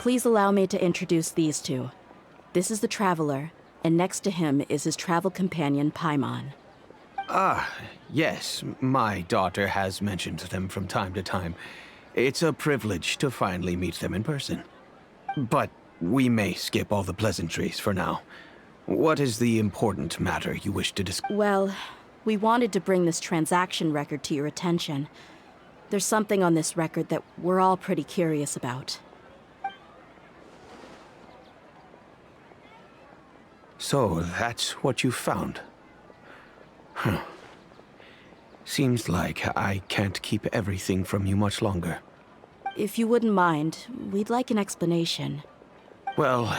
Please allow me to introduce these two. This is the Traveler, and next to him is his travel companion, Paimon. Ah, yes. My daughter has mentioned them from time to time. It's a privilege to finally meet them in person. But we may skip all the pleasantries for now. What is the important matter you wish to discuss? Well, we wanted to bring this transaction record to your attention. There's something on this record that we're all pretty curious about. So, that's what you found. Huh. Seems like I can't keep everything from you much longer. If you wouldn't mind, we'd like an explanation. Well,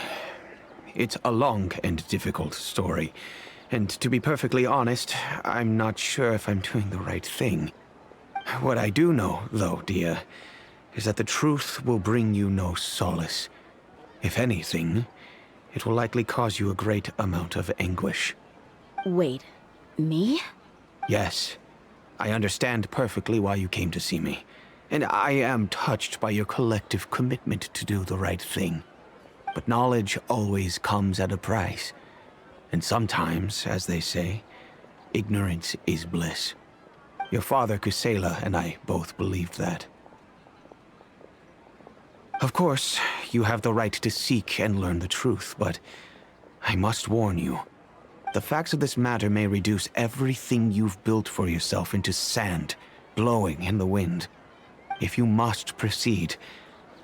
it's a long and difficult story. And to be perfectly honest, I'm not sure if I'm doing the right thing. What I do know, though, Dia, is that the truth will bring you no solace. If anything, it will likely cause you a great amount of anguish. Wait, me? Yes. I understand perfectly why you came to see me. And I am touched by your collective commitment to do the right thing. But knowledge always comes at a price. And sometimes, as they say, ignorance is bliss. Your father, Kusela, and I both believed that. Of course, you have the right to seek and learn the truth, but I must warn you. The facts of this matter may reduce everything you've built for yourself into sand, blowing in the wind. If you must proceed,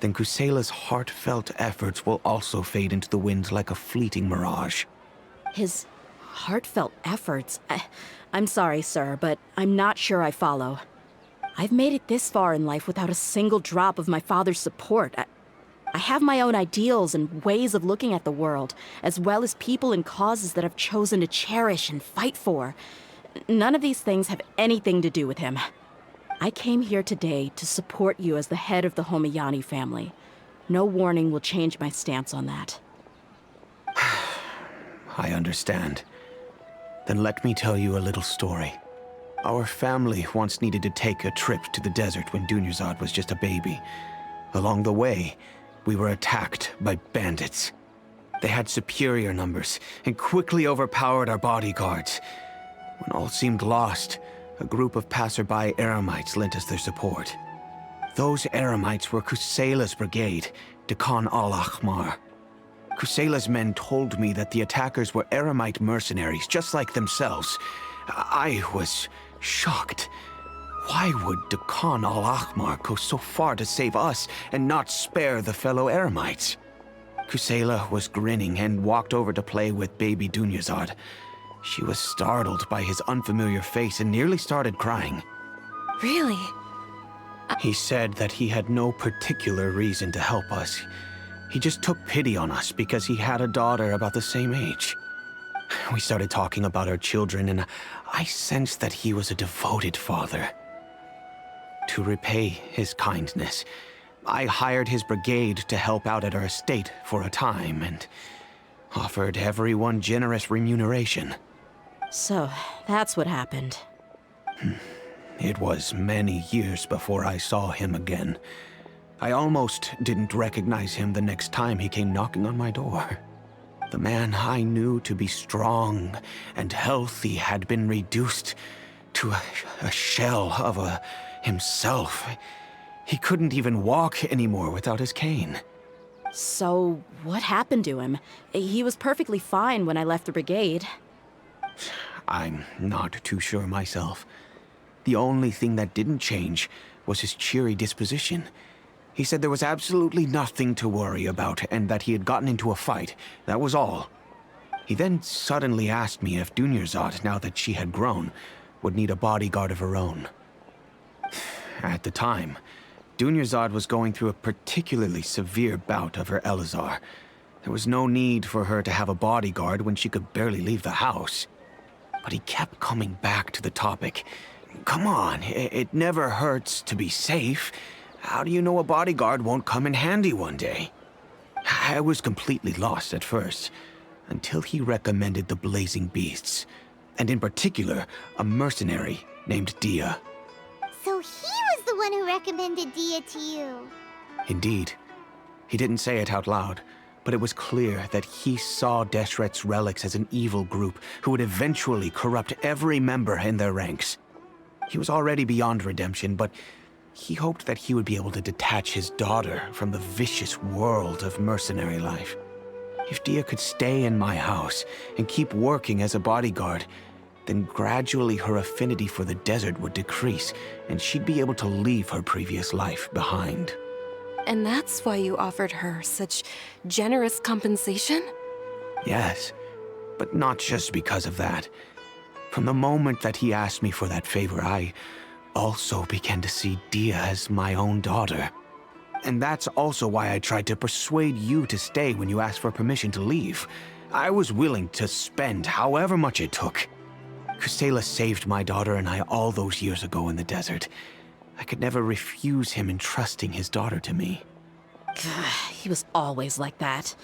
then Kusela's heartfelt efforts will also fade into the wind like a fleeting mirage. His heartfelt efforts? I'm sorry, sir, but I'm not sure I follow. I've made it this far in life without a single drop of my father's support. I have my own ideals and ways of looking at the world, as well as people and causes that I've chosen to cherish and fight for. None of these things have anything to do with him. I came here today to support you as the head of the Homayani family. No warning will change my stance on that. I understand. Then let me tell you a little story. Our family once needed to take a trip to the desert when Dunyarzad was just a baby. Along the way, we were attacked by bandits. They had superior numbers and quickly overpowered our bodyguards. When all seemed lost, a group of passerby Eremites lent us their support. Those Eremites were Kusela's brigade, Dekan al-Ahmar. Kusela's men told me that the attackers were Eremite mercenaries, just like themselves. I was shocked. Why would Dekan al-Ahmar go so far to save us and not spare the fellow Eremites? Kusela was grinning and walked over to play with baby Dunyarzad. She was startled by his unfamiliar face and nearly started crying. Really? He said that he had no particular reason to help us. He just took pity on us because he had a daughter about the same age. We started talking about our children, and I sensed that he was a devoted father. To repay his kindness, I hired his brigade to help out at our estate for a time and offered everyone generous remuneration. So, that's what happened. It was many years before I saw him again. I almost didn't recognize him the next time he came knocking on my door. The man I knew to be strong and healthy had been reduced to a shell of himself. He couldn't even walk anymore without his cane. So, what happened to him? He was perfectly fine when I left the brigade. I'm not too sure myself. The only thing that didn't change was his cheery disposition. He said there was absolutely nothing to worry about and that he had gotten into a fight. That was all. He then suddenly asked me if Dunyarzad, now that she had grown, would need a bodyguard of her own. At the time, Dunyarzad was going through a particularly severe bout of her Elazar. There was no need for her to have a bodyguard when she could barely leave the house. But he kept coming back to the topic. Come on, it never hurts to be safe. How do you know a bodyguard won't come in handy one day? I was completely lost at first, until he recommended the Blazing Beasts, and in particular, a mercenary named Dia. So he was the one who recommended Dia to you. Indeed. He didn't say it out loud, but it was clear that he saw Deshret's relics as an evil group who would eventually corrupt every member in their ranks. He was already beyond redemption, but he hoped that he would be able to detach his daughter from the vicious world of mercenary life. If Dia could stay in my house and keep working as a bodyguard, then gradually her affinity for the desert would decrease, and she'd be able to leave her previous life behind. And that's why you offered her such generous compensation? Yes, but not just because of that. From the moment that he asked me for that favor, I also began to see Dia as my own daughter. And that's also why I tried to persuade you to stay when you asked for permission to leave. I was willing to spend however much it took. Kusela saved my daughter and I all those years ago in the desert. I could never refuse him entrusting his daughter to me. He was always like that,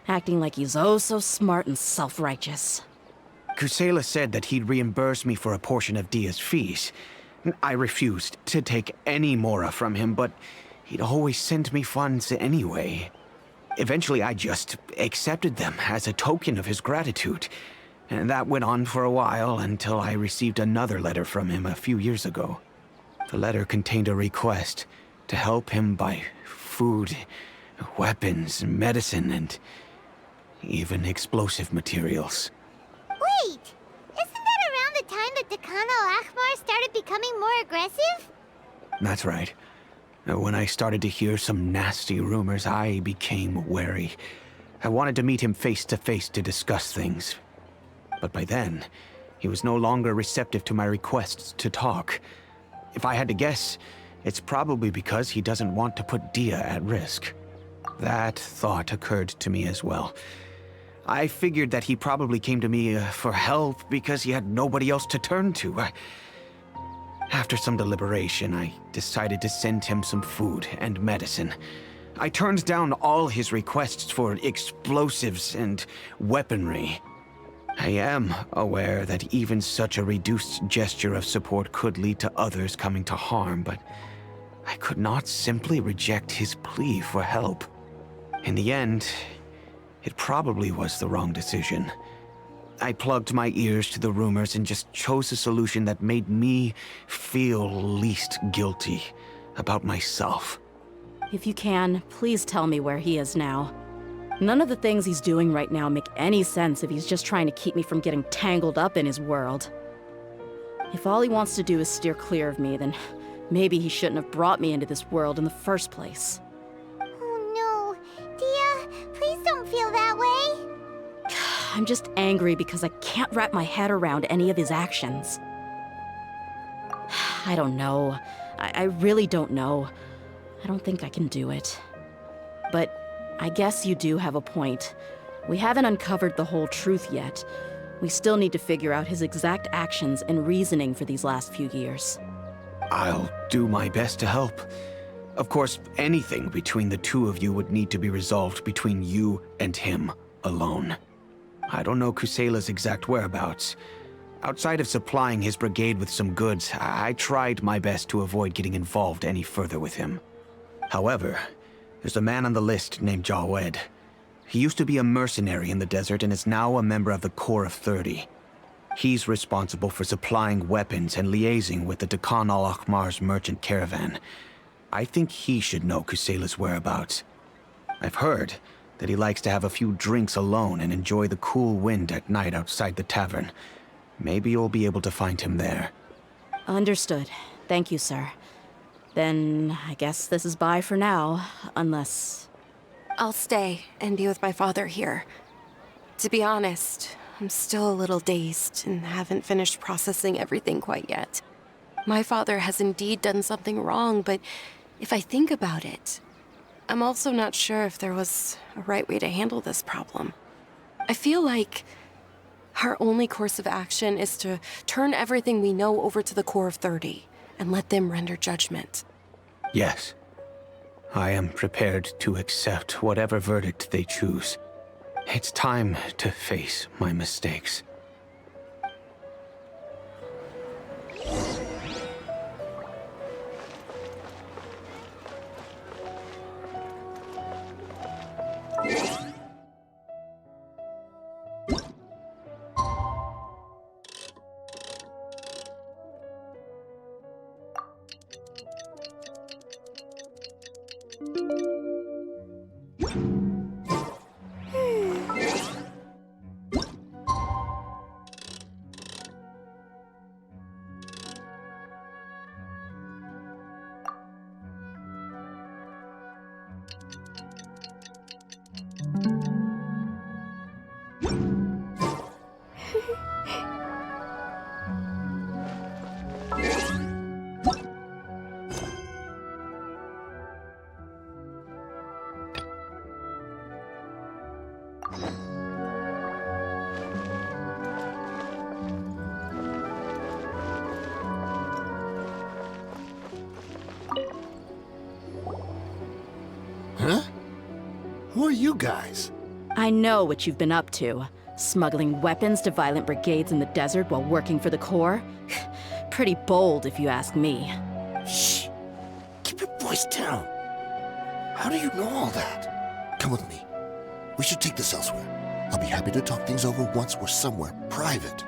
acting like he's oh so smart and self-righteous. Kusela said that he'd reimburse me for a portion of Dia's fees. I refused to take any mora from him, but he'd always send me funds anyway. Eventually, I just accepted them as a token of his gratitude. And that went on for a while until I received another letter from him a few years ago. The letter contained a request to help him buy food, weapons, medicine, and even explosive materials. Wait! Isn't that around the time that Deccan al-Ahmar started becoming more aggressive? That's right. When I started to hear some nasty rumors, I became wary. I wanted to meet him face to face to discuss things. But by then, he was no longer receptive to my requests to talk. If I had to guess, it's probably because he doesn't want to put Dia at risk. That thought occurred to me as well. I figured that he probably came to me for help because he had nobody else to turn to. After some deliberation, I decided to send him some food and medicine. I turned down all his requests for explosives and weaponry. I am aware that even such a reduced gesture of support could lead to others coming to harm, but I could not simply reject his plea for help. In the end, it probably was the wrong decision. I plugged my ears to the rumors and just chose a solution that made me feel least guilty about myself. If you can, please tell me where he is now. None of the things he's doing right now make any sense if he's just trying to keep me from getting tangled up in his world. If all he wants to do is steer clear of me, then maybe he shouldn't have brought me into this world in the first place. Oh no. Dia, please don't feel that way. I'm just angry because I can't wrap my head around any of his actions. I don't know. I really don't know. I don't think I can do it. But I guess you do have a point. We haven't uncovered the whole truth yet. We still need to figure out his exact actions and reasoning for these last few years. I'll do my best to help. Of course, anything between the two of you would need to be resolved between you and him alone. I don't know Kusela's exact whereabouts. Outside of supplying his brigade with some goods, I tried my best to avoid getting involved any further with him. However, there's a man on the list named Jawed. He used to be a mercenary in the desert and is now a member of the Corps of 30. He's responsible for supplying weapons and liaising with the Deccan al-Ahmar's merchant caravan. I think he should know Kusela's whereabouts. I've heard that he likes to have a few drinks alone and enjoy the cool wind at night outside the tavern. Maybe you'll be able to find him there. Understood. Thank you, sir. Then I guess this is bye for now, unless... I'll stay and be with my father here. To be honest, I'm still a little dazed and haven't finished processing everything quite yet. My father has indeed done something wrong, but if I think about it, I'm also not sure if there was a right way to handle this problem. I feel like our only course of action is to turn everything we know over to the Corps of 30 and let them render judgment. Yes. I am prepared to accept whatever verdict they choose. It's time to face my mistakes. Huh? Who are you guys? I know what you've been up to. Smuggling weapons to violent brigades in the desert while working for the Corps? Pretty bold, if you ask me. Shh! Keep your voice down. How do you know all that? Come with me. We should take this elsewhere. I'll be happy to talk things over once we're somewhere private.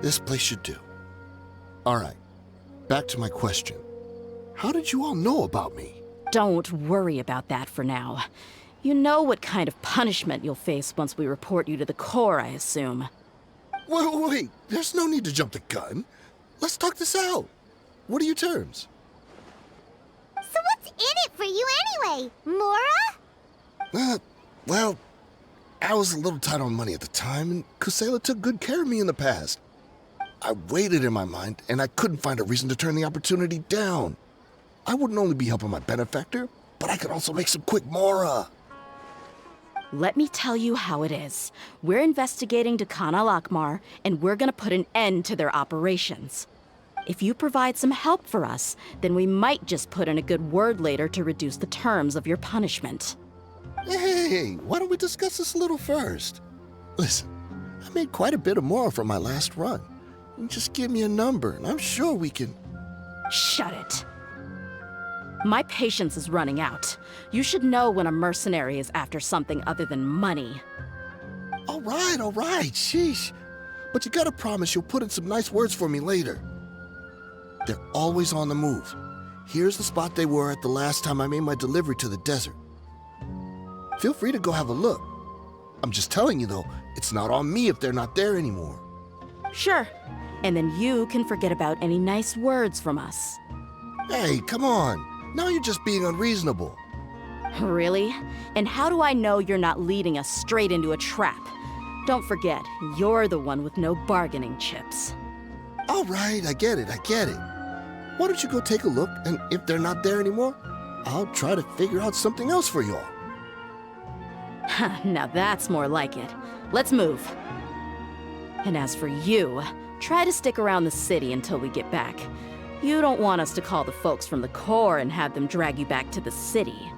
This place should do. All right. Back to my question. How did you all know about me? Don't worry about that for now. You know what kind of punishment you'll face once we report you to the Corps, I assume. Wait. There's no need to jump the gun. Let's talk this out. What are your terms? So what's in it for you anyway, Mora? Well, I was a little tight on money at the time, and Kusela took good care of me in the past. I weighed it in my mind, and I couldn't find a reason to turn the opportunity down. I wouldn't only be helping my benefactor, but I could also make some quick Mora. Let me tell you how it is. We're investigating Dakan al-Akmar, and we're gonna put an end to their operations. If you provide some help for us, then we might just put in a good word later to reduce the terms of your punishment. Hey, why don't we discuss this a little first? Listen, I made quite a bit of Mora from my last run. You just give me a number, and I'm sure we can... Shut it. My patience is running out. You should know when a mercenary is after something other than money. All right, sheesh. But you gotta promise you'll put in some nice words for me later. They're always on the move. Here's the spot they were at the last time I made my delivery to the desert. Feel free to go have a look. I'm just telling you though, it's not on me if they're not there anymore. Sure. And then you can forget about any nice words from us. Hey, come on. Now you're just being unreasonable. Really? And how do I know you're not leading us straight into a trap? Don't forget, you're the one with no bargaining chips. All right, I get it. Why don't you go take a look, and if they're not there anymore, I'll try to figure out something else for y'all. Now that's more like it. Let's move. And as for you, try to stick around the city until we get back. You don't want us to call the folks from the Corps and have them drag you back to the city.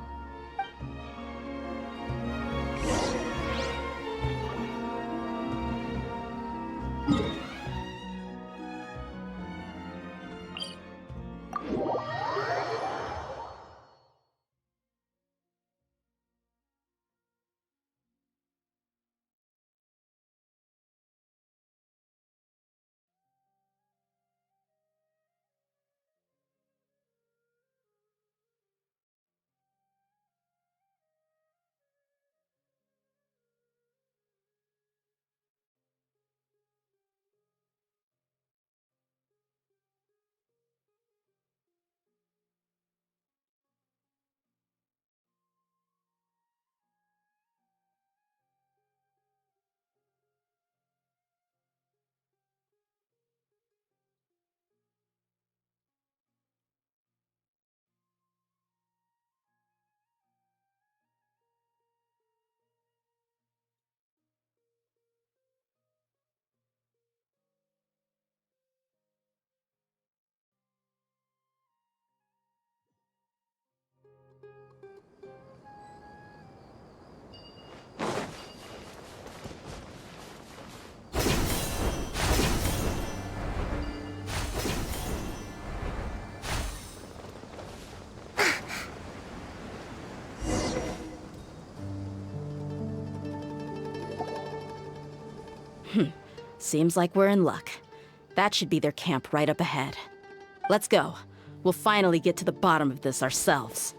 Seems like we're in luck. That should be their camp right up ahead. Let's go. We'll finally get to the bottom of this ourselves.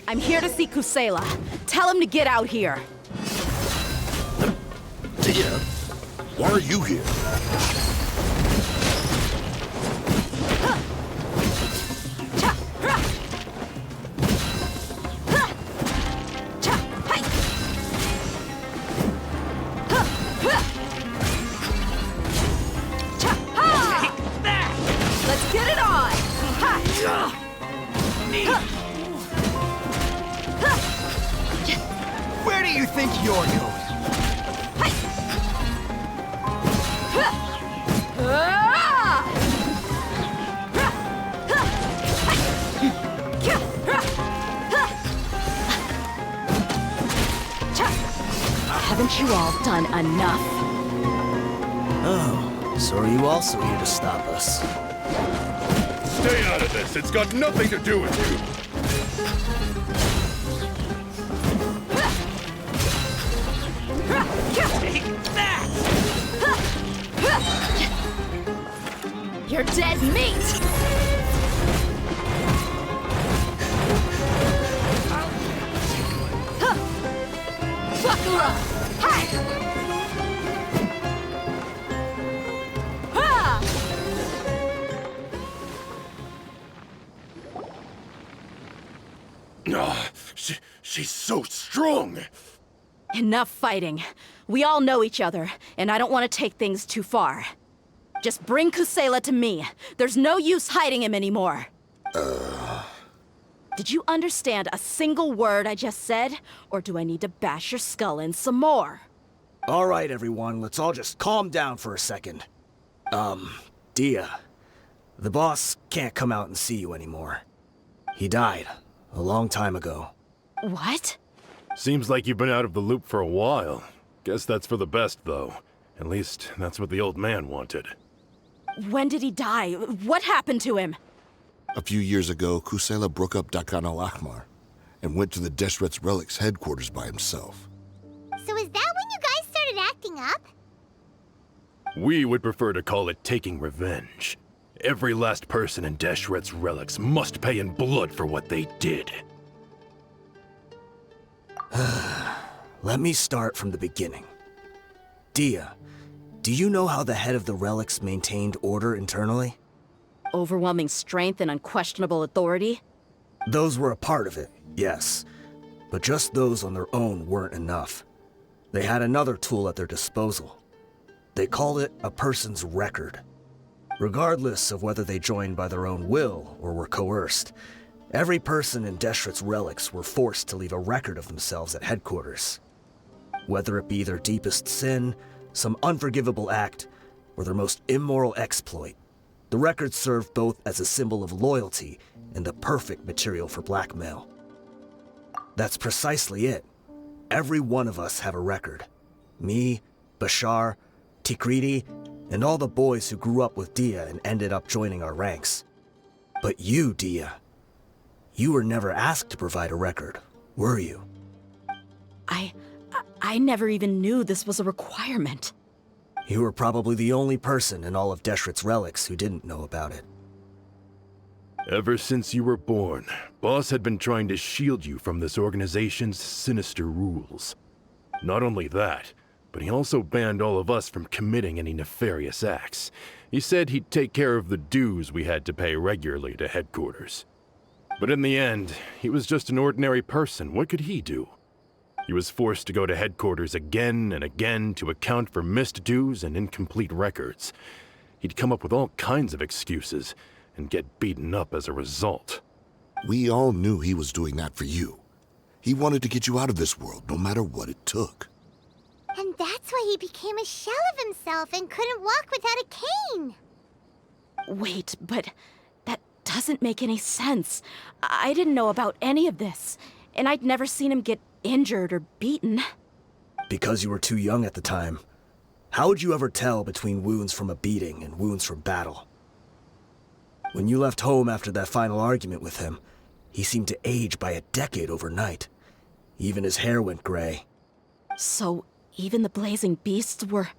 I'm here to see Kusela. Tell him to get out here. Dear, why are you here? do you think you're doing? Haven't you all done enough? Oh, so are you also here to stop us? Stay out of this. It's got nothing to do with you. Take that! You're dead meat! Buckle up! Hi! Ha! Oh, she's so strong. Enough fighting. We all know each other, and I don't want to take things too far. Just bring Kusela to me. There's no use hiding him anymore. Did you understand a single word I just said? Or do I need to bash your skull in some more? All right, everyone, let's all just calm down for a second. Dia, the boss can't come out and see you anymore. He died a long time ago. What? Seems like you've been out of the loop for a while. Guess that's for the best, though. At least, that's what the old man wanted. When did he die? What happened to him? A few years ago, Kusela broke up Dakan al-Ahmar and went to the Deshret's Relics headquarters by himself. So is that when you guys started acting up? We would prefer to call it taking revenge. Every last person in Deshret's Relics must pay in blood for what they did. Let me start from the beginning. Dia, do you know how the head of the Relics maintained order internally? Overwhelming strength and unquestionable authority? Those were a part of it, yes. But just those on their own weren't enough. They had another tool at their disposal. They called it a person's record. Regardless of whether they joined by their own will or were coerced, every person in Deshret's Relics were forced to leave a record of themselves at headquarters. Whether it be their deepest sin, some unforgivable act, or their most immoral exploit, the record served both as a symbol of loyalty and the perfect material for blackmail. That's precisely it. Every one of us have a record. Me, Bashar, Tikriti, and all the boys who grew up with Dia and ended up joining our ranks. But you, Dia, you were never asked to provide a record, were you? I never even knew this was a requirement. You were probably the only person in all of Deshret's Relics who didn't know about it. Ever since you were born, Boss had been trying to shield you from this organization's sinister rules. Not only that, but he also banned all of us from committing any nefarious acts. He said he'd take care of the dues we had to pay regularly to headquarters. But in the end, he was just an ordinary person. What could he do? He was forced to go to headquarters again and again to account for missed dues and incomplete records. He'd come up with all kinds of excuses and get beaten up as a result. We all knew he was doing that for you. He wanted to get you out of this world, no matter what it took. And that's why he became a shell of himself and couldn't walk without a cane. Wait, but that doesn't make any sense. I didn't know about any of this, and I'd never seen him get injured or beaten. Because you were too young at the time. How would you ever tell between wounds from a beating and wounds from battle? When you left home after that final argument with him, he seemed to age by a decade overnight. Even his hair went gray. So, even the blazing beasts were...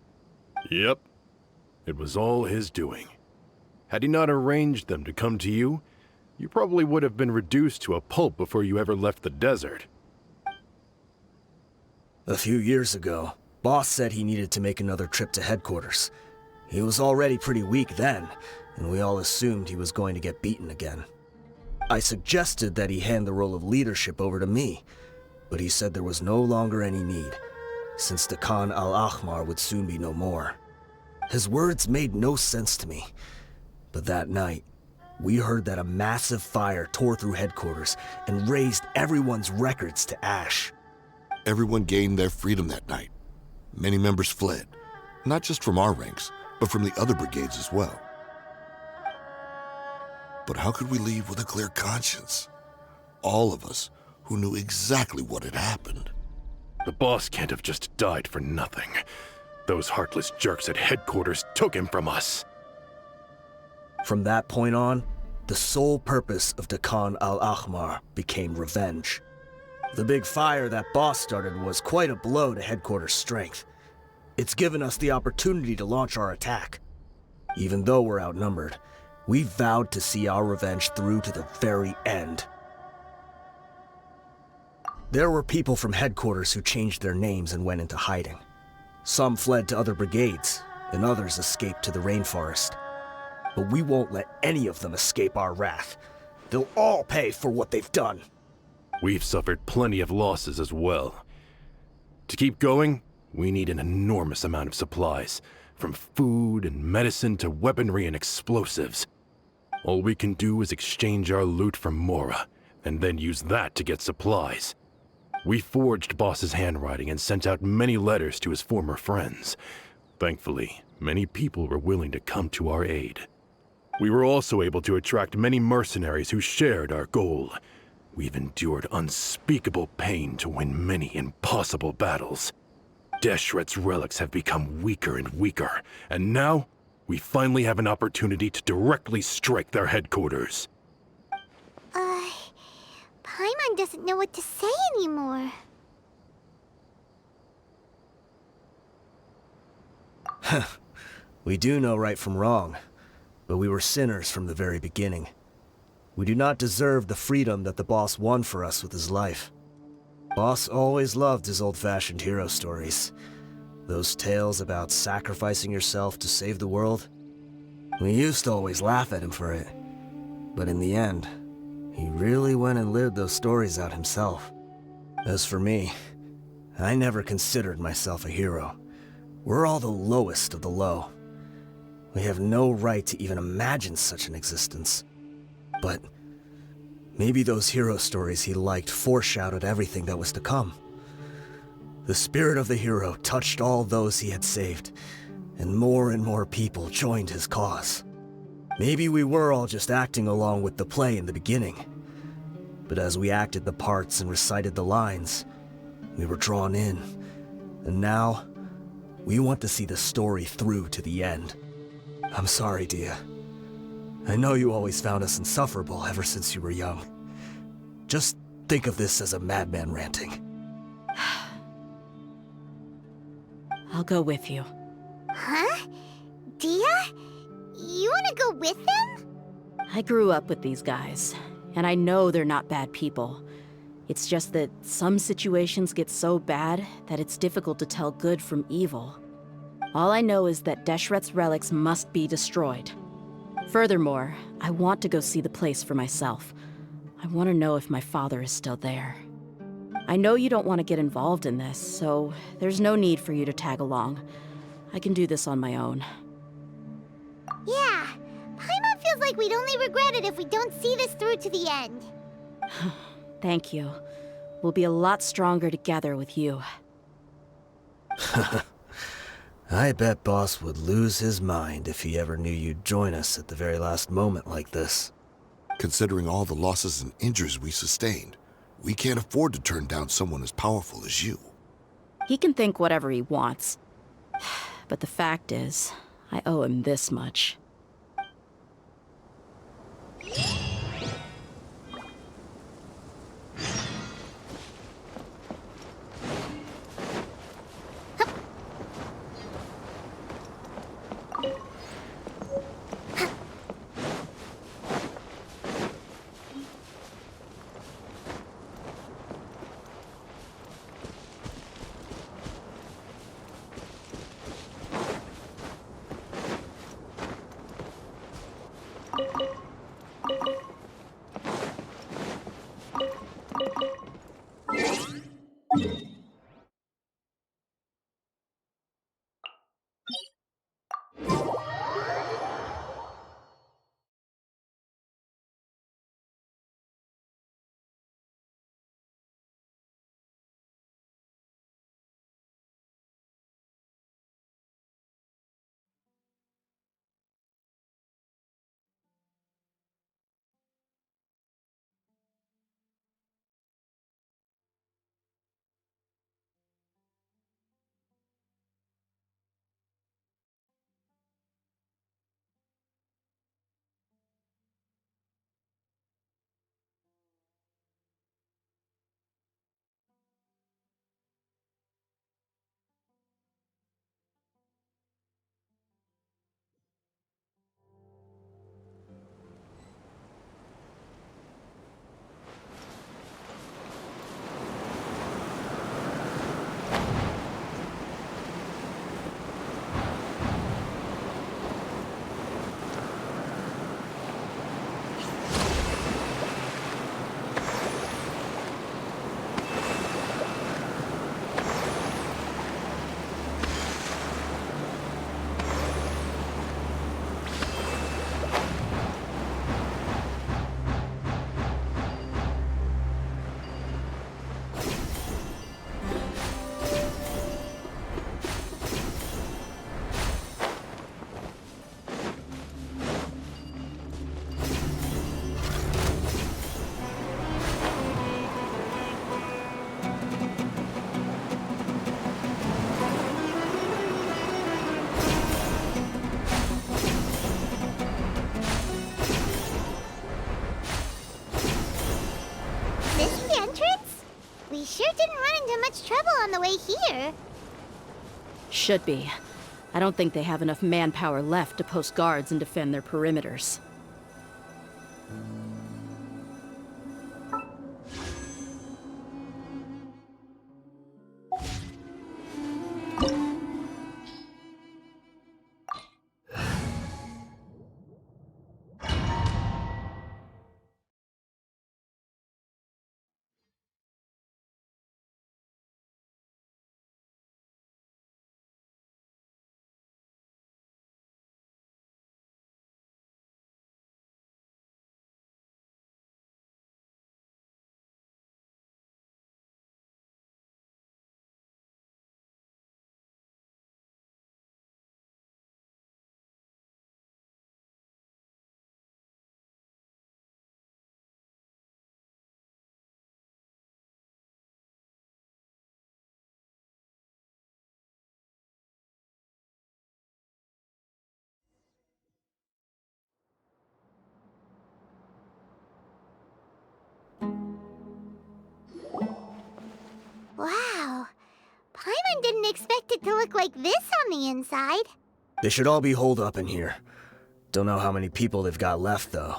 Yep. It was all his doing. Had he not arranged them to come to you, you probably would have been reduced to a pulp before you ever left the desert. A few years ago, Boss said he needed to make another trip to headquarters. He was already pretty weak then, and we all assumed he was going to get beaten again. I suggested that he hand the role of leadership over to me, but he said there was no longer any need, since the Khan al-Ahmar would soon be no more. His words made no sense to me, but that night, we heard that a massive fire tore through headquarters and razed everyone's records to ash. Everyone gained their freedom that night. Many members fled, not just from our ranks, but from the other brigades as well. But how could we leave with a clear conscience? All of us who knew exactly what had happened. The boss can't have just died for nothing. Those heartless jerks at headquarters took him from us. From that point on, the sole purpose of Dakan al-Ahmar became revenge. The big fire that boss started was quite a blow to headquarters' strength. It's given us the opportunity to launch our attack. Even though we're outnumbered, we vowed to see our revenge through to the very end. There were people from headquarters who changed their names and went into hiding. Some fled to other brigades, and others escaped to the rainforest. But we won't let any of them escape our wrath. They'll all pay for what they've done. We've suffered plenty of losses as well. To keep going, we need an enormous amount of supplies, from food and medicine to weaponry and explosives. All we can do is exchange our loot from Mora, and then use that to get supplies. We forged Boss's handwriting and sent out many letters to his former friends. Thankfully, many people were willing to come to our aid. We were also able to attract many mercenaries who shared our goal. We've endured unspeakable pain to win many impossible battles. Deshret's relics have become weaker and weaker, and now we finally have an opportunity to directly strike their headquarters. Paimon doesn't know what to say anymore. We do know right from wrong, but we were sinners from the very beginning. We do not deserve the freedom that the boss won for us with his life. Boss always loved his old-fashioned hero stories. Those tales about sacrificing yourself to save the world. We used to always laugh at him for it. But in the end, he really went and lived those stories out himself. As for me, I never considered myself a hero. We're all the lowest of the low. We have no right to even imagine such an existence. But maybe those hero stories he liked foreshadowed everything that was to come. The spirit of the hero touched all those he had saved, and more people joined his cause. Maybe we were all just acting along with the play in the beginning. But as we acted the parts and recited the lines, we were drawn in. And now, we want to see the story through to the end. I'm sorry, Dia. I know you always found us insufferable ever since you were young. Just think of this as a madman ranting. I'll go with you. Huh? Dia? You wanna go with them? I grew up with these guys, and I know they're not bad people. It's just that some situations get so bad that it's difficult to tell good from evil. All I know is that Deshret's relics must be destroyed. Furthermore, I want to go see the place for myself. I want to know if my father is still there. I know you don't want to get involved in this, so there's no need for you to tag along. I can do this on my own. Yeah, Paimon feels like we'd only regret it if we don't see this through to the end. Thank you. We'll be a lot stronger together with you. I bet Boss would lose his mind if he ever knew you'd join us at the very last moment like this. Considering all the losses and injuries we sustained, we can't afford to turn down someone as powerful as you. He can think whatever he wants. But the fact is, I owe him this much. didn't run into much trouble on the way here. Should be. I don't think they have enough manpower left to post guards and defend their perimeters. Wow. Paimon didn't expect it to look like this on the inside. They should all be holed up in here. Don't know how many people they've got left, though.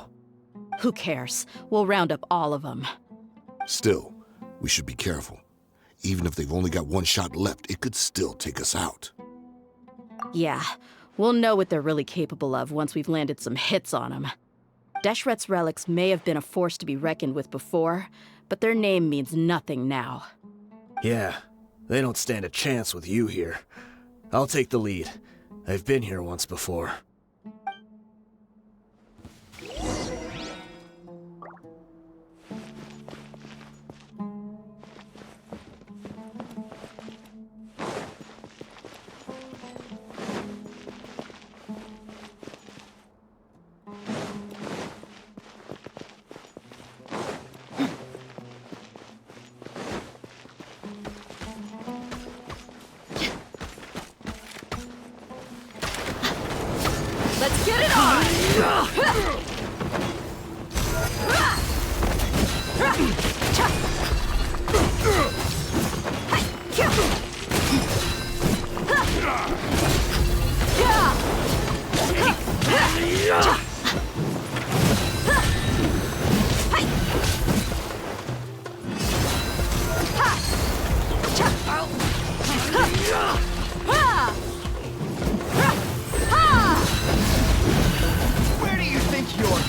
Who cares? We'll round up all of them. Still, we should be careful. Even if they've only got one shot left, it could still take us out. Yeah, we'll know what they're really capable of once we've landed some hits on them. Deshret's relics may have been a force to be reckoned with before, but their name means nothing now. Yeah, they don't stand a chance with you here. I'll take the lead. I've been here once before. Let's get it on! Where do you think you're going?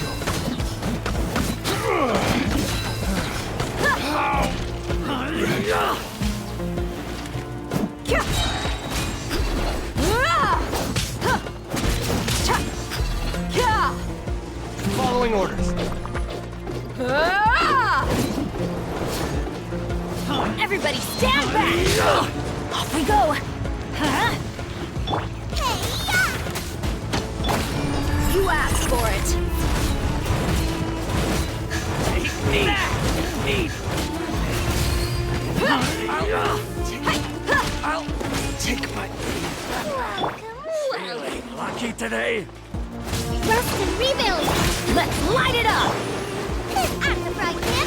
Following orders. Everybody stand back! Off we go! You asked for it! I'll take my... Really lucky today? Rust and rebuild! Let's light it up! I'm the frying pan!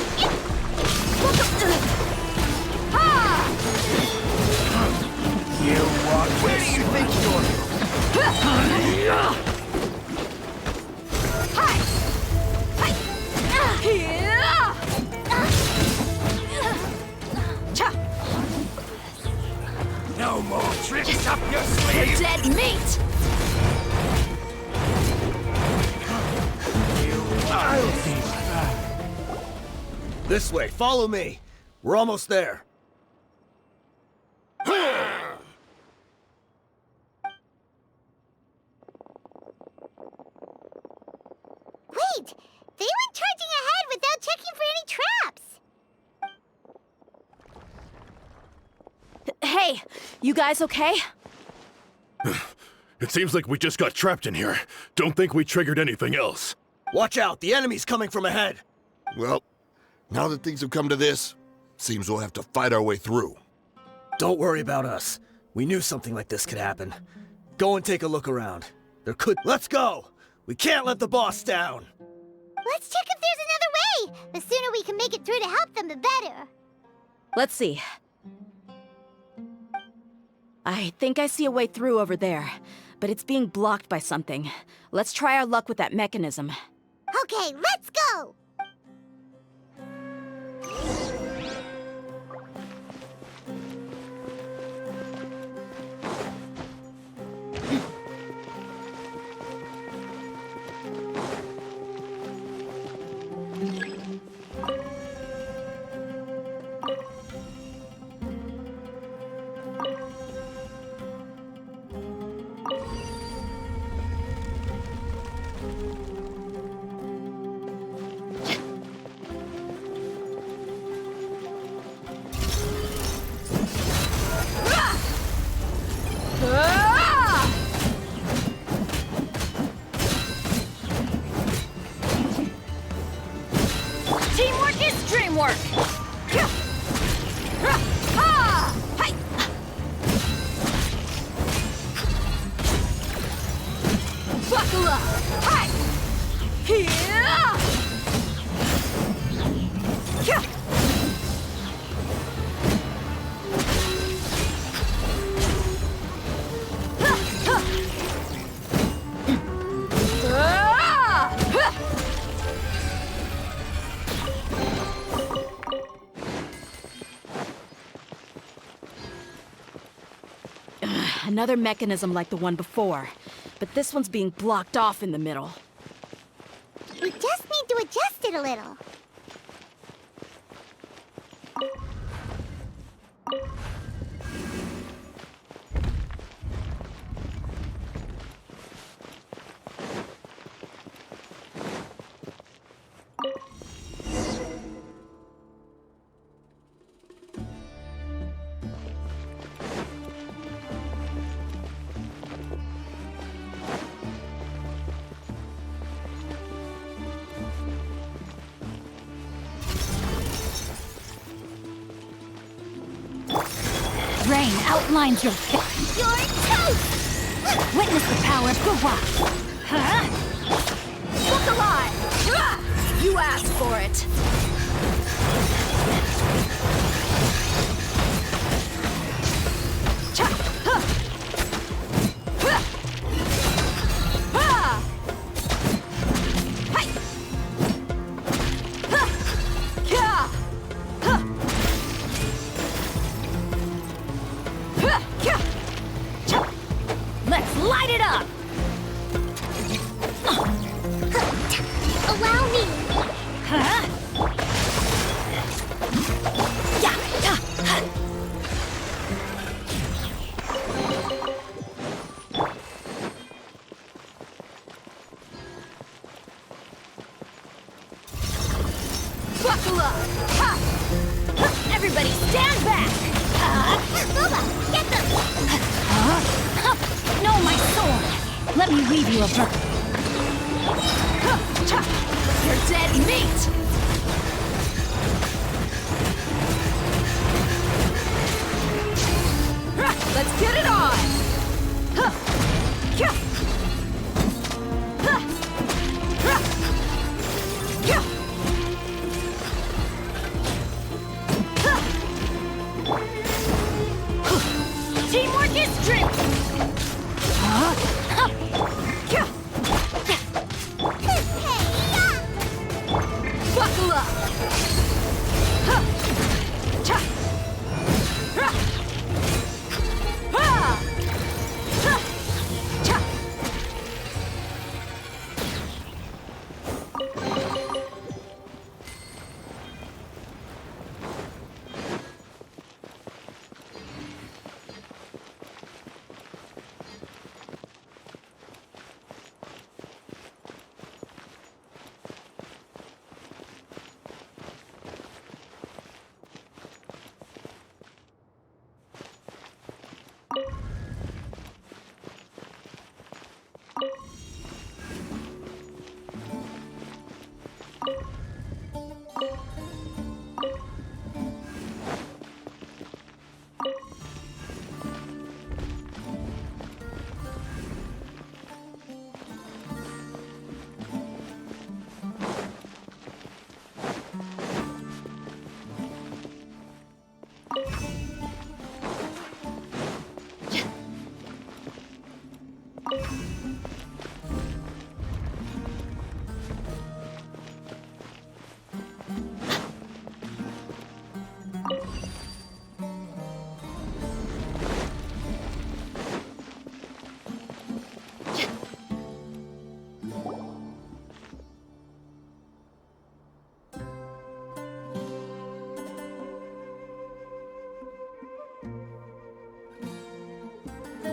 You walk. Where do you think you're going? No more tricks up your sleeve! Dead meat! I'll be back. This way, follow me. We're almost there. Wait! They went charging ahead without checking for any traps! Hey, you guys okay? It seems like we just got trapped in here. Don't think we triggered anything else. Watch out, the enemy's coming from ahead. Well, now that things have come to this, seems we'll have to fight our way through. Don't worry about us. We knew something like this could happen. Go and take a look around. Let's go! We can't let the boss down! Let's check if there's another way! The sooner we can make it through to help them, the better. Let's see. I think I see a way through over there, but it's being blocked by something. Let's try our luck with that mechanism. Okay, let's go! Teamwork is dreamwork! Buckle up! Hi! Another mechanism like the one before, but this one's being blocked off in the middle. We just need to adjust it a little. Rain outlines your fate. You're toast! Witness the power of Glava. Huh? Look alive! You asked for it! Let's light it up! Allow me! Huh? Yeah. Buckle up! Everybody stand back! Glava, get them! No, my sword! Let me weave you a verse. You're dead meat! Let's get it on! Teamwork is dream! Buckle up!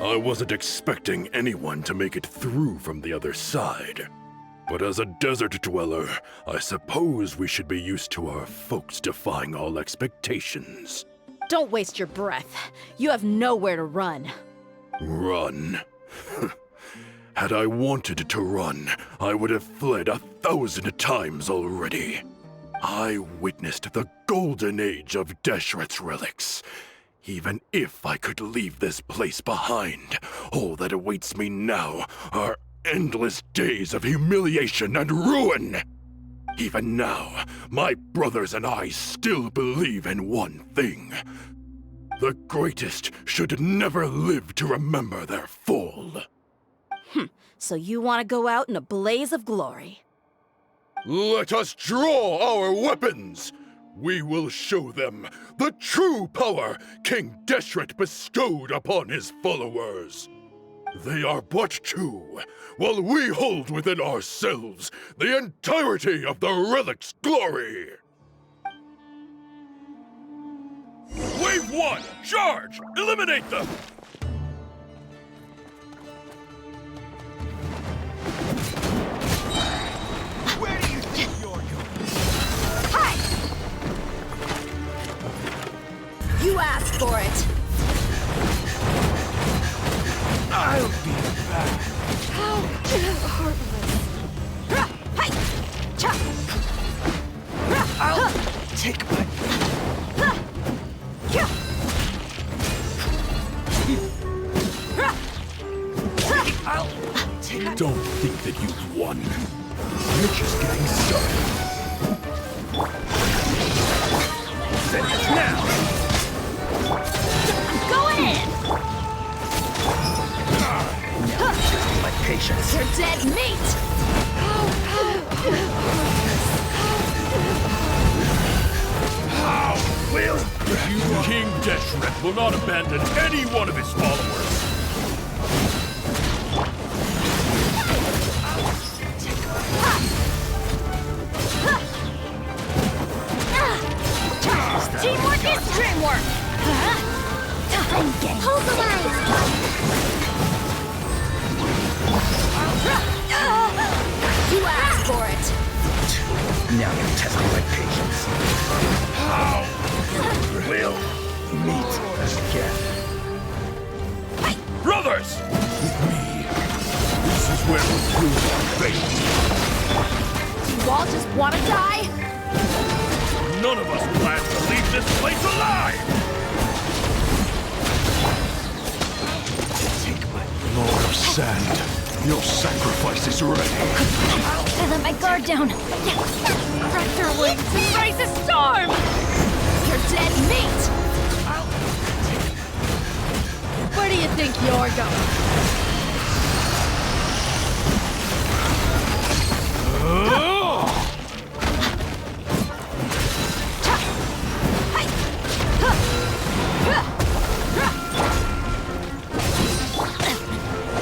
I wasn't expecting anyone to make it through from the other side. But as a desert dweller, I suppose we should be used to our folks defying all expectations. Don't waste your breath. You have nowhere to run. Run? Had I wanted to run, I would have fled 1,000 times already. I witnessed the golden age of Deshret's relics. Even if I could leave this place behind, all that awaits me now are endless days of humiliation and ruin. Even now, my brothers and I still believe in one thing. The greatest should never live to remember their fall. So you want to go out in a blaze of glory? Let us draw our weapons! We will show them the true power King Deshret bestowed upon his followers. They are but two, while we hold within ourselves the entirety of the relic's glory. Wave 1, charge! Eliminate them! Where do you think you're going? Hi! You asked for it. I'll be back. How heartless. Hi! Cha! I'll take my... I'll take... Don't think that you've won. You're just getting started. Finish now! I'm going in! Now testing my patience. You're dead meat! How will you? King Deshret will not abandon any one of his followers. Teamwork is dreamwork! I'm getting Hold the line! You asked for it! Now you're testing my patience. How We'll meet again. brothers! With me, this is where we prove our faith. Do you all just want to die? None of us plans to leave this place alive! Take my Lord of Sand. Your sacrifice is ready. I let my guard down. Crack your wings and raise a storm! You're dead meat! Where do you think you're going?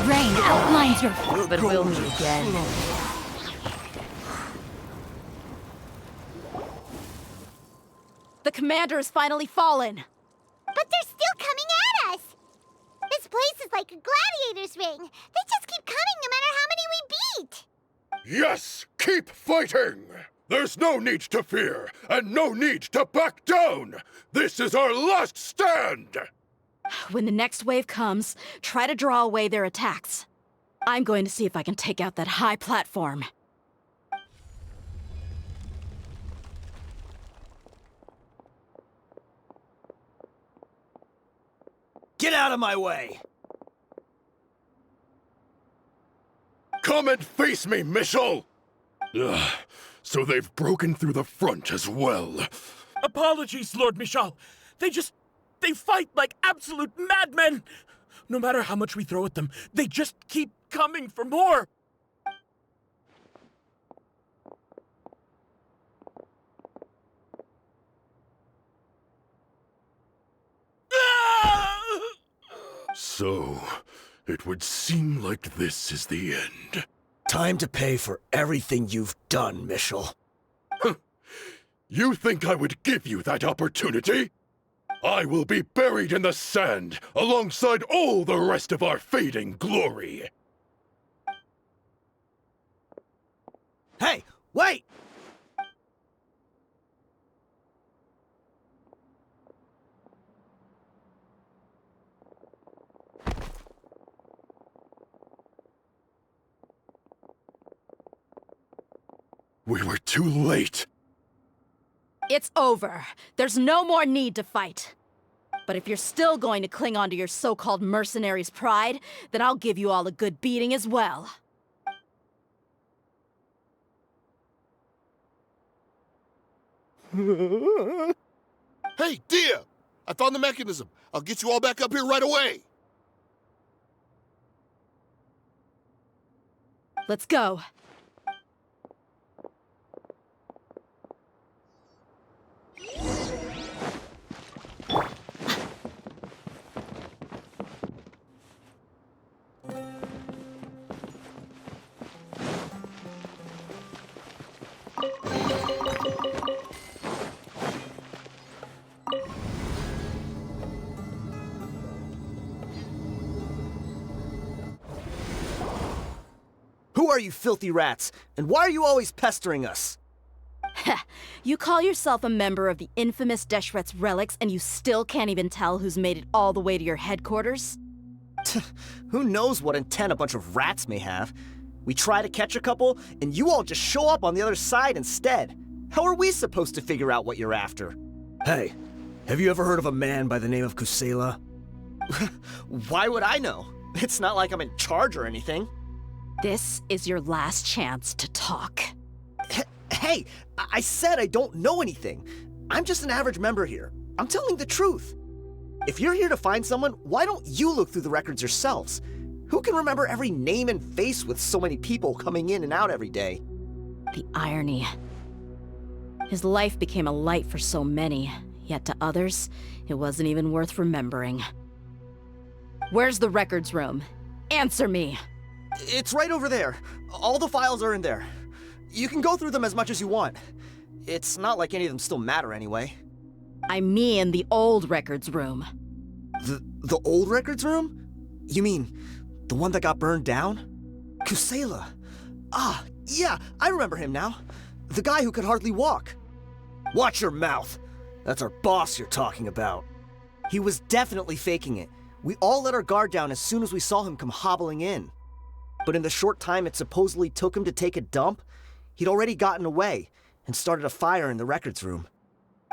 Rain outlines your... But we'll meet again. The commander has finally fallen. But they're still coming at us! This place is like a gladiator's ring. They just keep coming no matter how many we beat! Yes, keep fighting! There's no need to fear, and no need to back down! This is our last stand! When the next wave comes, try to draw away their attacks. I'm going to see if I can take out that high platform. Get out of my way! Come and face me, Michel! Ugh, so they've broken through the front as well. Apologies, Lord Michal. They fight like absolute madmen! No matter how much we throw at them, they just keep coming for more! So, it would seem like this is the end. Time to pay for everything you've done, Michel. You think I would give you that opportunity? I will be buried in the sand alongside all the rest of our fading glory. Hey, wait! We were too late. It's over. There's no more need to fight. But if you're still going to cling on to your so-called mercenary's pride, then I'll give you all a good beating as well. Hey, Dia! I found the mechanism. I'll get you all back up here right away. Let's go. Who are you filthy rats? And why are you always pestering us? You call yourself a member of the infamous Deshret's relics and you still can't even tell who's made it all the way to your headquarters? Who knows what intent a bunch of rats may have? We try to catch a couple, and you all just show up on the other side instead. How are we supposed to figure out what you're after? Hey, have you ever heard of a man by the name of Kusela? Why would I know? It's not like I'm in charge or anything. This is your last chance to talk. Hey, I said I don't know anything. I'm just an average member here. I'm telling the truth. If you're here to find someone, why don't you look through the records yourselves? Who can remember every name and face with so many people coming in and out every day? The irony. His life became a light for so many, yet to others, it wasn't even worth remembering. Where's the records room? Answer me! It's right over there. All the files are in there. You can go through them as much as you want. It's not like any of them still matter anyway. I mean the old records room. The old records room? You mean the one that got burned down? Kusela. Ah, yeah, I remember him now. The guy who could hardly walk. Watch your mouth. That's our boss you're talking about. He was definitely faking it. We all let our guard down as soon as we saw him come hobbling in. But in the short time it supposedly took him to take a dump, he'd already gotten away and started a fire in the records room.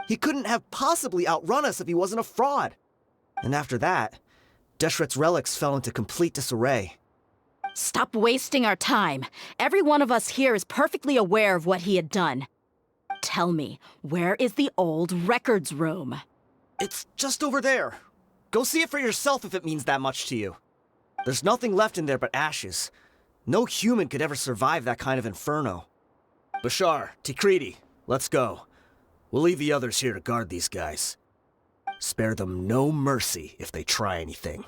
He couldn't have possibly outrun us if he wasn't a fraud. And after that, Deshret's relics fell into complete disarray. Stop wasting our time. Every one of us here is perfectly aware of what he had done. Tell me, where is the old records room? It's just over there. Go see it for yourself if it means that much to you. There's nothing left in there but ashes. No human could ever survive that kind of inferno. Bashar, Tikriti, let's go. We'll leave the others here to guard these guys. Spare them no mercy if they try anything.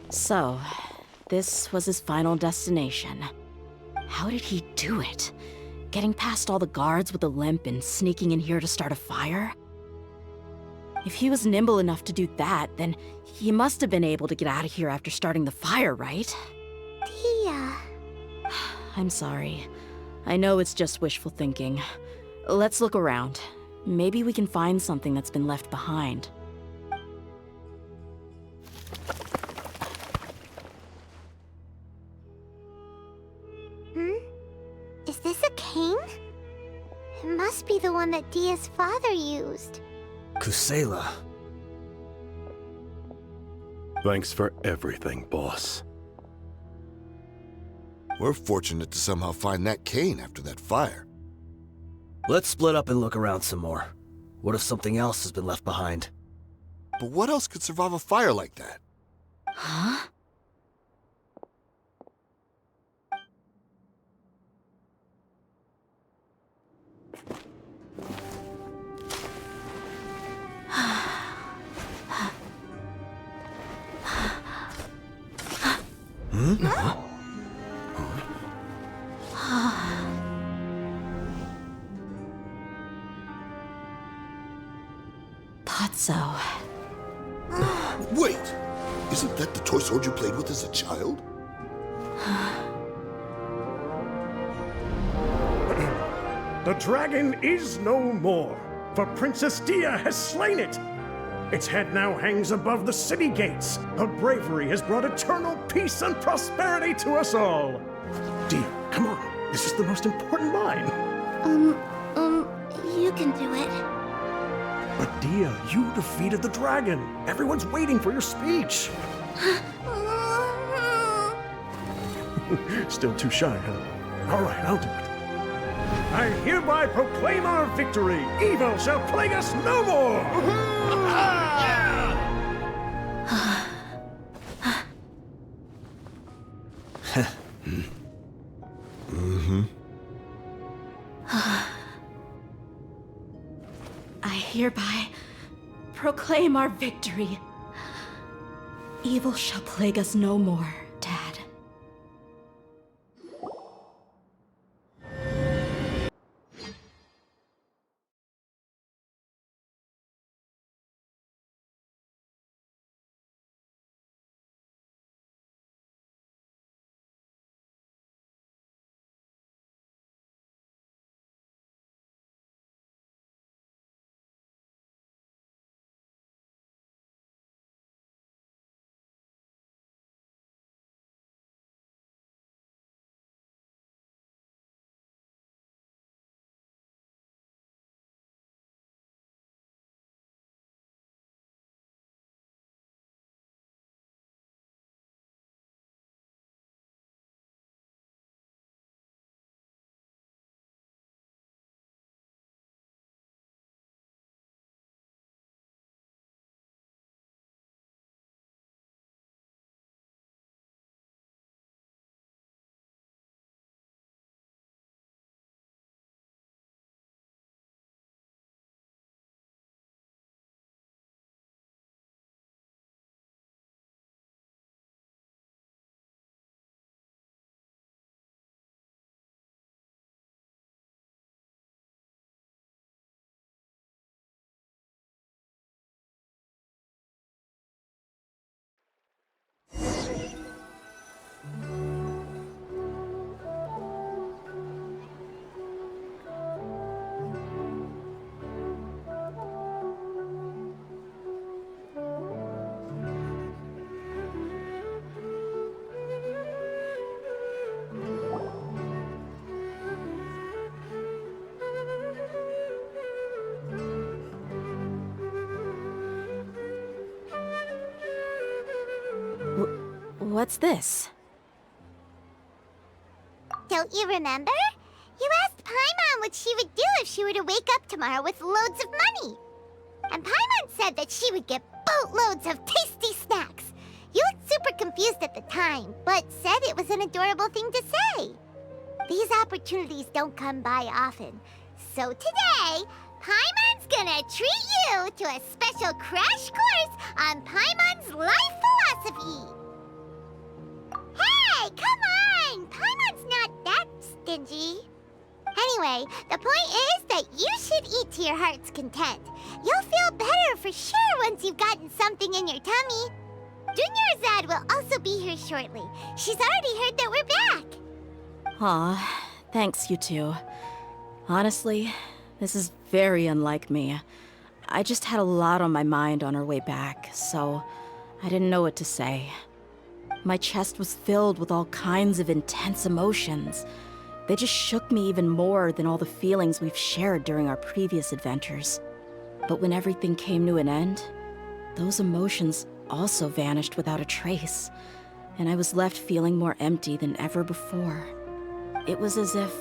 So, this was his final destination. How did he do it? Getting past all the guards with a limp and sneaking in here to start a fire? If he was nimble enough to do that, then he must have been able to get out of here after starting the fire, right? Tia. I'm sorry. I know it's just wishful thinking. Let's look around. Maybe we can find something that's been left behind. Is this a cane? It must be the one that Dia's father used. Kusela. Thanks for everything, boss. We're fortunate to somehow find that cane after that fire. Let's split up and look around some more. What if something else has been left behind? But what else could survive a fire like that? Huh? Potso. Wait! Isn't that the toy sword you played with as a child? The dragon is no more, for Princess Dia has slain it. Its head now hangs above the city gates. Her bravery has brought eternal peace and prosperity to us all. Dia, come on. This is the most important line. You can do it. But Dia, you defeated the dragon. Everyone's waiting for your speech. Still too shy, huh? All right, I'll do it. I hereby proclaim our victory. Evil shall plague us no more. I hereby proclaim our victory. Evil shall plague us no more, Dad. What's this? Don't you remember? You asked Paimon what she would do if she were to wake up tomorrow with loads of money. And Paimon said that she would get boatloads of tasty snacks. You looked super confused at the time, but said it was an adorable thing to say. These opportunities don't come by often. So today, Paimon's gonna treat you to a special crash course on Paimon's life philosophy. Hey, come on! Paimon's not that stingy. Anyway, the point is that you should eat to your heart's content. You'll feel better for sure once you've gotten something in your tummy. Dunyarzad will also be here shortly. She's already heard that we're back. Aw, thanks, you two. Honestly, this is very unlike me. I just had a lot on my mind on our way back, so I didn't know what to say. My chest was filled with all kinds of intense emotions. They just shook me even more than all the feelings we've shared during our previous adventures. But when everything came to an end, those emotions also vanished without a trace. and I was left feeling more empty than ever before. It was as if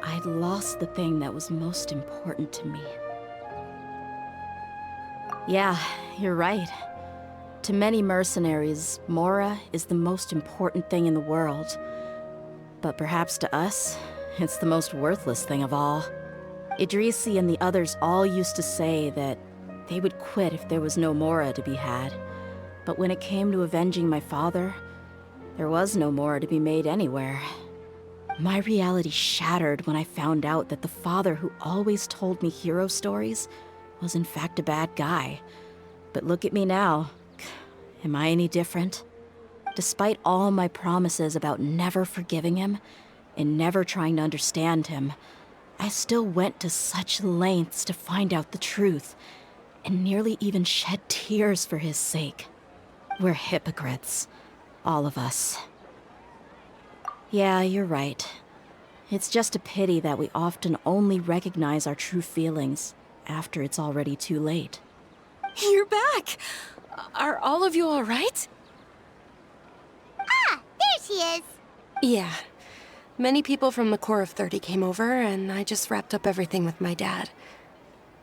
I'd lost the thing that was most important to me. Yeah, you're right. To many mercenaries, Mora is the most important thing in the world. But perhaps to us, it's the most worthless thing of all. Idrisi and the others all used to say that they would quit if there was no Mora to be had. But when it came to avenging my father, there was no Mora to be made anywhere. My reality shattered when I found out that the father who always told me hero stories was in fact a bad guy. But look at me now. Am I any different? Despite all my promises about never forgiving him and never trying to understand him, I still went to such lengths to find out the truth and nearly even shed tears for his sake. We're hypocrites, all of us. Yeah, you're right. It's just a pity that we often only recognize our true feelings after it's already too late. You're back! Are all of you all right? Ah, there she is. Yeah. Many people from the Corps of 30 came over, and I just wrapped up everything with my dad.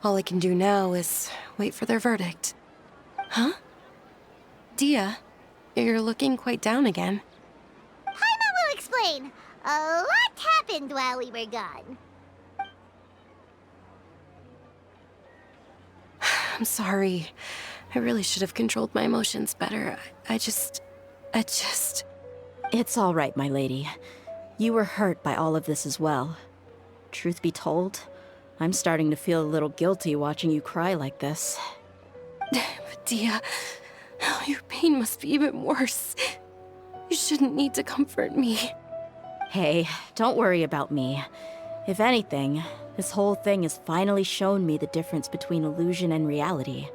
All I can do now is wait for their verdict. Huh? Dia, you're looking quite down again. Paimon will explain. A lot happened while we were gone. I'm sorry. I really should have controlled my emotions better. I just... It's all right, my lady. You were hurt by all of this as well. Truth be told, I'm starting to feel a little guilty watching you cry like this. But Dia, your pain must be even worse. You shouldn't need to comfort me. Hey, don't worry about me. If anything, this whole thing has finally shown me the difference between illusion and reality.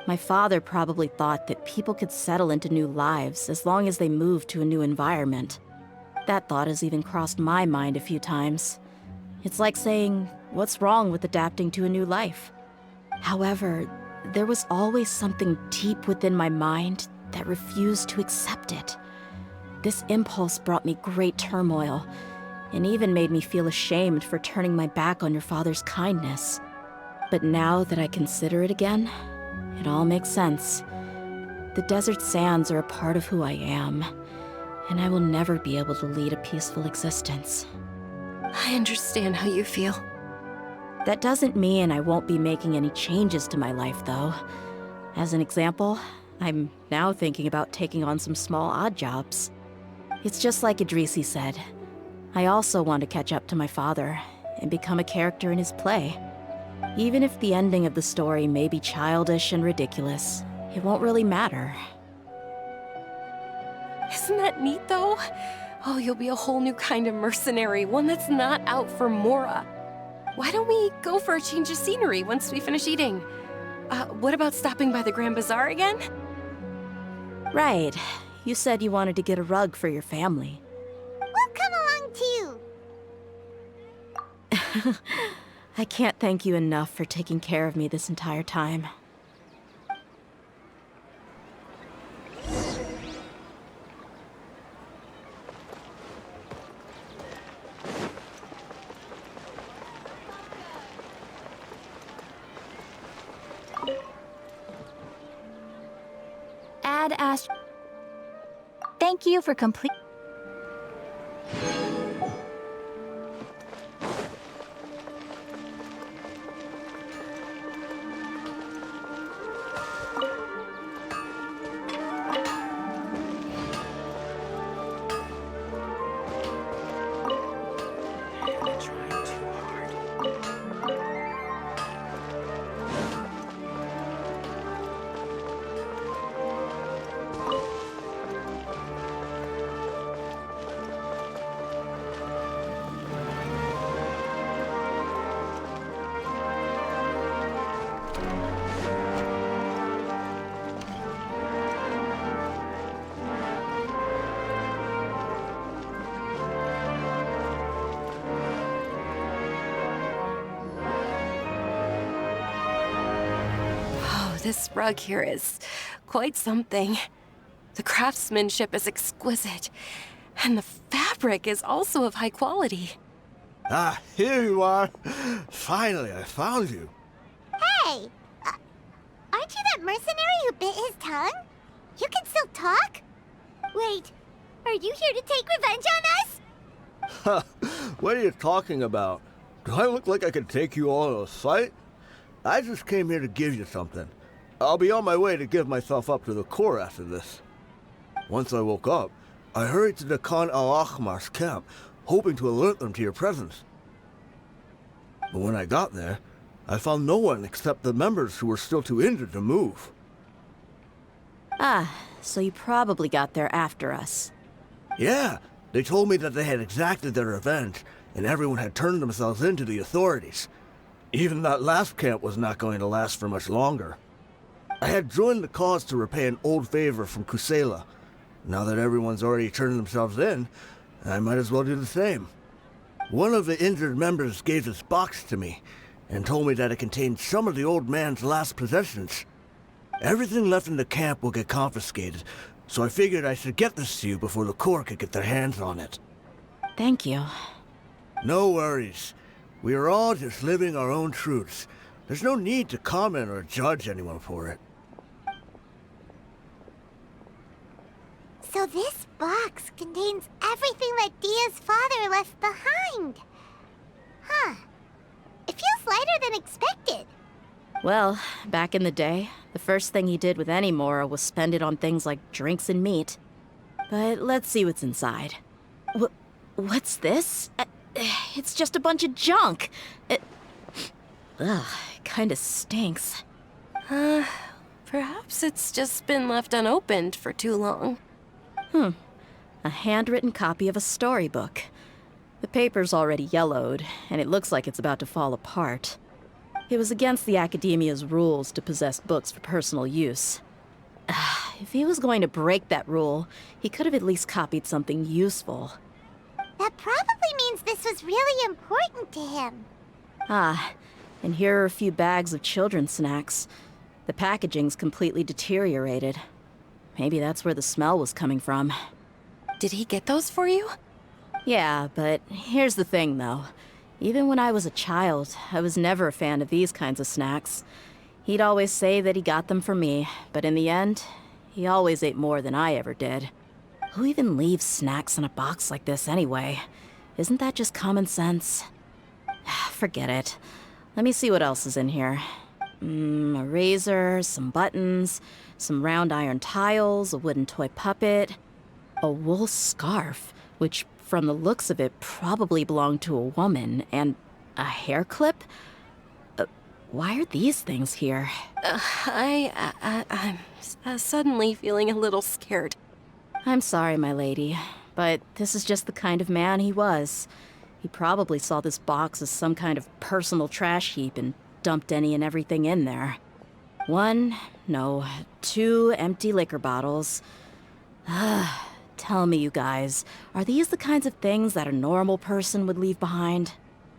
My father probably thought that people could settle into new lives as long as they moved to a new environment. That thought has even crossed my mind a few times. It's like saying, what's wrong with adapting to a new life? However, there was always something deep within my mind that refused to accept it. This impulse brought me great turmoil, and even made me feel ashamed for turning my back on your father's kindness. But now that I consider it again, it all makes sense. The desert sands are a part of who I am, and I will never be able to lead a peaceful existence. I understand how you feel. That doesn't mean I won't be making any changes to my life, though. As an example, I'm now thinking about taking on some small odd jobs. It's just like Idrisi said. I also want to catch up to my father and become a character in his play. Even if the ending of the story may be childish and ridiculous, it won't really matter. Isn't that neat, though? Oh, you'll be a whole new kind of mercenary, one that's not out for Mora. Why don't we go for a change of scenery once we finish eating? What about stopping by the Grand Bazaar again? Right. You said you wanted to get a rug for your family. We'll come along too. I can't thank you enough for taking care of me this entire time. Ad Ast. Thank you for complete. This rug here is quite something. The craftsmanship is exquisite, and the fabric is also of high quality. Ah, here you are. Finally, I found you. Hey! Aren't you that mercenary who bit his tongue? You can still talk? Wait, are you here to take revenge on us? What are you talking about? Do I look like I could take you all in a fight? I just came here to give you something. I'll be on my way to give myself up to the Corps after this. Once I woke up, I hurried to the Khan al-Ahmar's camp, hoping to alert them to your presence. But when I got there, I found no one except the members who were still too injured to move. Ah, so you probably got there after us. Yeah, they told me that they had exacted their revenge, and everyone had turned themselves in to the authorities. Even that last camp was not going to last for much longer. I had joined the cause to repay an old favor from Kusela. Now that everyone's already turned themselves in, I might as well do the same. One of the injured members gave this box to me, and told me that it contained some of the old man's last possessions. Everything left in the camp will get confiscated, so I figured I should get this to you before the Corps could get their hands on it. Thank you. No worries. We are all just living our own truths. There's no need to comment or judge anyone for it. So this box contains everything that Dia's father left behind. Huh. It feels lighter than expected. Well, back in the day, the first thing he did with any Mora was spend it on things like drinks and meat. But let's see what's inside. What's this? It's just a bunch of junk. It kinda stinks. Perhaps it's just been left unopened for too long. A handwritten copy of a storybook. The paper's already yellowed, and it looks like it's about to fall apart. It was against the Academia's rules to possess books for personal use. If he was going to break that rule, he could have at least copied something useful. That probably means this was really important to him. Ah, and here are a few bags of children's snacks. The packaging's completely deteriorated. Maybe that's where the smell was coming from. Did he get those for you? Yeah, but here's the thing, though. Even when I was a child, I was never a fan of these kinds of snacks. He'd always say that he got them for me, but in the end, he always ate more than I ever did. Who even leaves snacks in a box like this anyway? Isn't that just common sense? Forget it. Let me see what else is in here. A razor, some buttons, some round iron tiles, a wooden toy puppet, a wool scarf, which from the looks of it probably belonged to a woman, and a hair clip? Why are these things here? I'm suddenly feeling a little scared. I'm sorry, my lady, but this is just the kind of man he was. He probably saw this box as some kind of personal trash heap and dumped any and everything in there. 2 empty liquor bottles. Tell me, you guys, are these the kinds of things that a normal person would leave behind?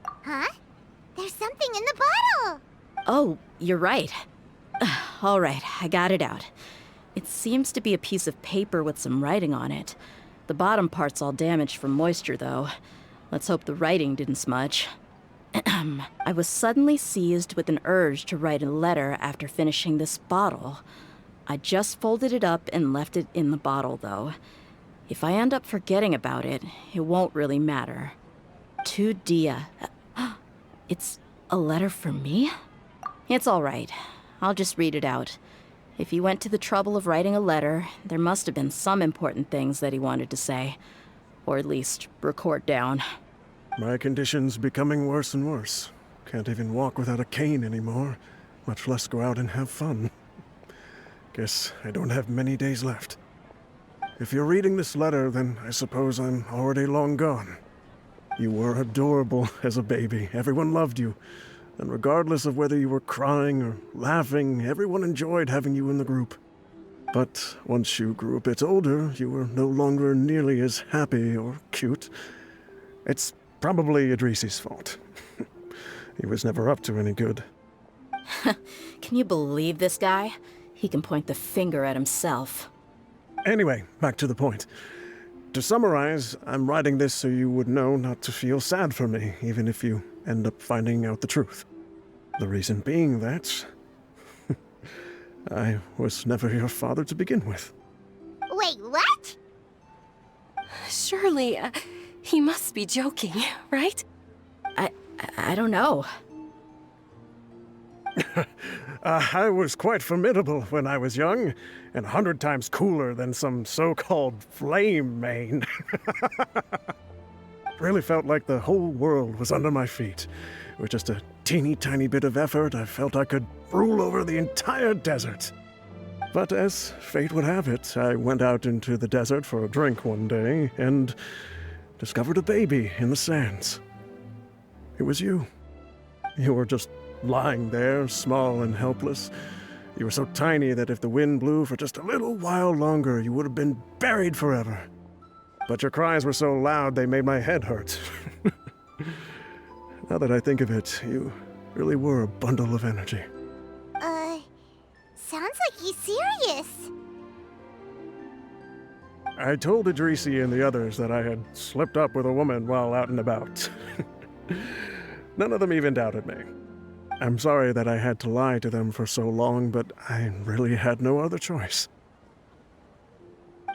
Huh? There's something in the bottle! Oh, you're right. All right, I got it out. It seems to be a piece of paper with some writing on it. The bottom part's all damaged from moisture, though. Let's hope the writing didn't smudge. I was suddenly seized with an urge to write a letter after finishing this bottle. I just folded it up and left it in the bottle, though. If I end up forgetting about it, it won't really matter. To Dia. It's a letter for me? It's all right. I'll just read it out. If he went to the trouble of writing a letter, there must have been some important things that he wanted to say. Or at least record down. My condition's becoming worse and worse. Can't even walk without a cane anymore, much less go out and have fun. Guess I don't have many days left. If you're reading this letter, then I suppose I'm already long gone. You were adorable as a baby. Everyone loved you. And regardless of whether you were crying or laughing, everyone enjoyed having you in the group. But once you grew a bit older, you were no longer nearly as happy or cute. It's probably Idrisi's fault. He was never up to any good. Can you believe this guy? He can point the finger at himself. Anyway, back to the point. To summarize, I'm writing this so you would know not to feel sad for me, even if you end up finding out the truth. The reason being that I was never your father to begin with. Wait, what? Surely, he must be joking, right? I don't know. I was quite formidable when I was young, and 100 times cooler than some so-called flame main. Really felt like the whole world was under my feet. With just a teeny tiny bit of effort, I felt I could rule over the entire desert. But as fate would have it, I went out into the desert for a drink one day and discovered a baby in the sands. It was you. You were just lying there, small and helpless. You were so tiny that if the wind blew for just a little while longer, you would have been buried forever. But your cries were so loud they made my head hurt. Now that I think of it, you really were a bundle of energy. Sounds like he's serious. I told Idrisi and the others that I had slipped up with a woman while out and about. None of them even doubted me. I'm sorry that I had to lie to them for so long, but I really had no other choice.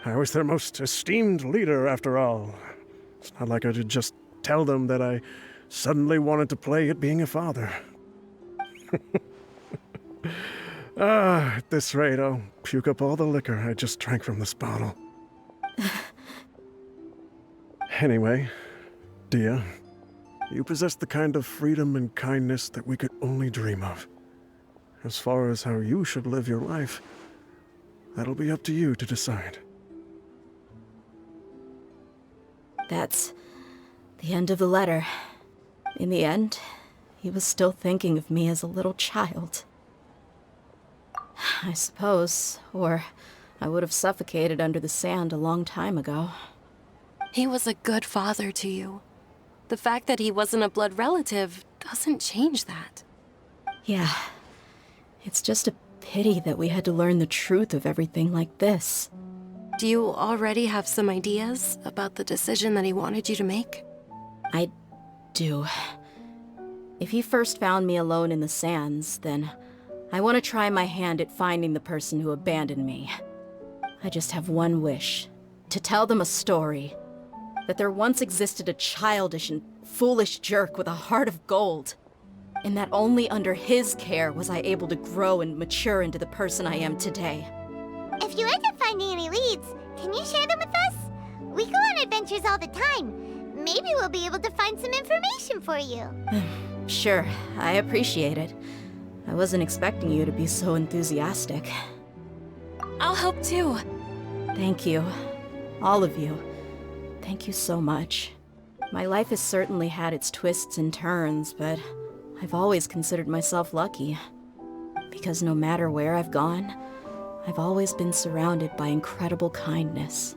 I was their most esteemed leader, after all. It's not like I could just tell them that I suddenly wanted to play at being a father. At this rate, I'll puke up all the liquor I just drank from this bottle. Anyway, Dia, you possess the kind of freedom and kindness that we could only dream of. As far as how you should live your life, that'll be up to you to decide. That's the end of the letter. In the end, he was still thinking of me as a little child. I suppose, or I would have suffocated under the sand a long time ago. He was a good father to you. The fact that he wasn't a blood relative doesn't change that. Yeah. It's just a pity that we had to learn the truth of everything like this. Do you already have some ideas about the decision that he wanted you to make? I do. If he first found me alone in the sands, then I want to try my hand at finding the person who abandoned me. I just have one wish. To tell them a story. That there once existed a childish and foolish jerk with a heart of gold. And that only under his care was I able to grow and mature into the person I am today. If you end up finding any leads, can you share them with us? We go on adventures all the time. Maybe we'll be able to find some information for you. Sure, I appreciate it. I wasn't expecting you to be so enthusiastic. I'll help too. Thank you. All of you. Thank you so much. My life has certainly had its twists and turns, but I've always considered myself lucky. Because no matter where I've gone, I've always been surrounded by incredible kindness.